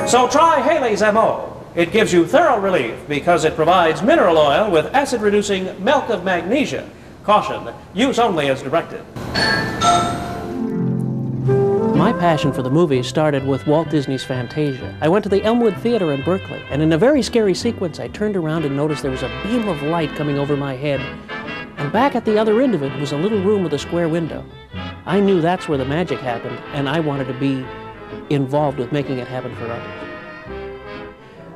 So try Haley's MO. It gives you thorough relief because it provides mineral oil with acid-reducing milk of magnesia. Caution, use only as directed. My passion for the movies started with Walt Disney's Fantasia. I went to the Elmwood Theater in Berkeley, and in a very scary sequence, I turned around and noticed there was a beam of light coming over my head. And back at the other end of it was a little room with a square window. I knew that's where the magic happened, and I wanted to be involved with making it happen for others.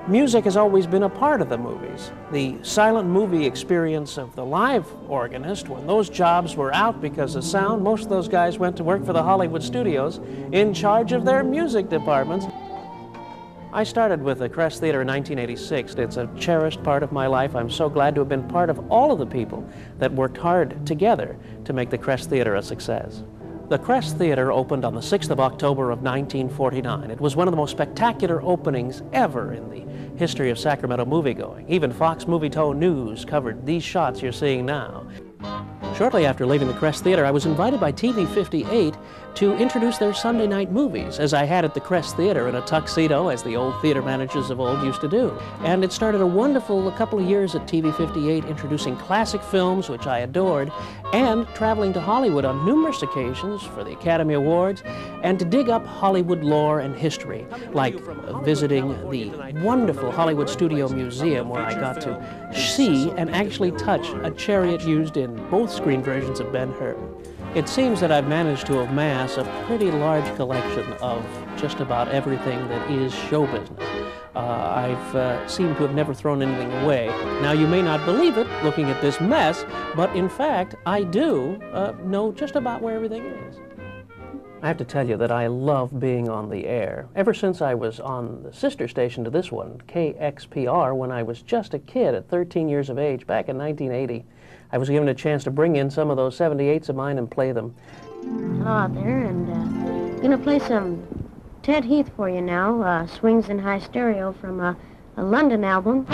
Music has always been a part of the movies. The silent movie experience of the live organist, when those jobs were out because of sound, most of those guys went to work for the Hollywood studios in charge of their music departments. I started with the Crest Theater in 1986. It's a cherished part of my life. I'm so glad to have been part of all of the people that worked hard together to make the Crest Theater a success. The Crest Theater opened on the 6th of October of 1949. It was one of the most spectacular openings ever in the history of Sacramento moviegoing. Even Fox Movie Toe News covered these shots you're seeing now. Shortly after leaving the Crest Theater, I was invited by TV 58 to introduce their Sunday night movies, as I had at the Crest Theater in a tuxedo, as the old theater managers of old used to do. And it started a wonderful couple of years at TV 58, introducing classic films, which I adored, and traveling to Hollywood on numerous occasions for the Academy Awards, and to dig up Hollywood lore and history, like visiting the wonderful Hollywood Studio Museum, where I got to see and actually touch a chariot used in both screen versions of Ben-Hur. It seems that I've managed to amass a pretty large collection of just about everything that is show business. I've seemed to have never thrown anything away. Now, you may not believe it looking at this mess, but in fact, I do know just about where everything is. I have to tell you that I love being on the air. Ever since I was on the sister station to this one, KXPR, when I was just a kid at 13 years of age, back in 1980, I was given a chance to bring in some of those 78s of mine and play them. Hello there, and I'm going to play some Ted Heath for you now, Swings in High Stereo from a London album.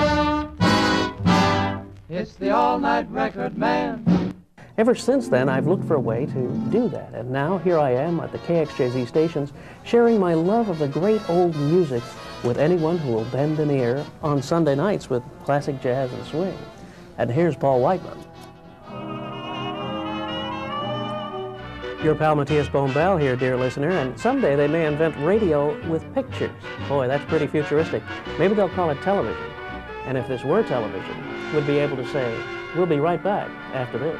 It's the all-night record man. Ever since then, I've looked for a way to do that, and now here I am at the KXJZ stations, sharing my love of the great old music with anyone who will bend an ear on Sunday nights with classic jazz and swing. And here's Paul Whiteman. Your pal Matías Bombal here, dear listener, and someday they may invent radio with pictures. Boy, that's pretty futuristic. Maybe they'll call it television. And if this were television, we'd be able to say, we'll be right back after this.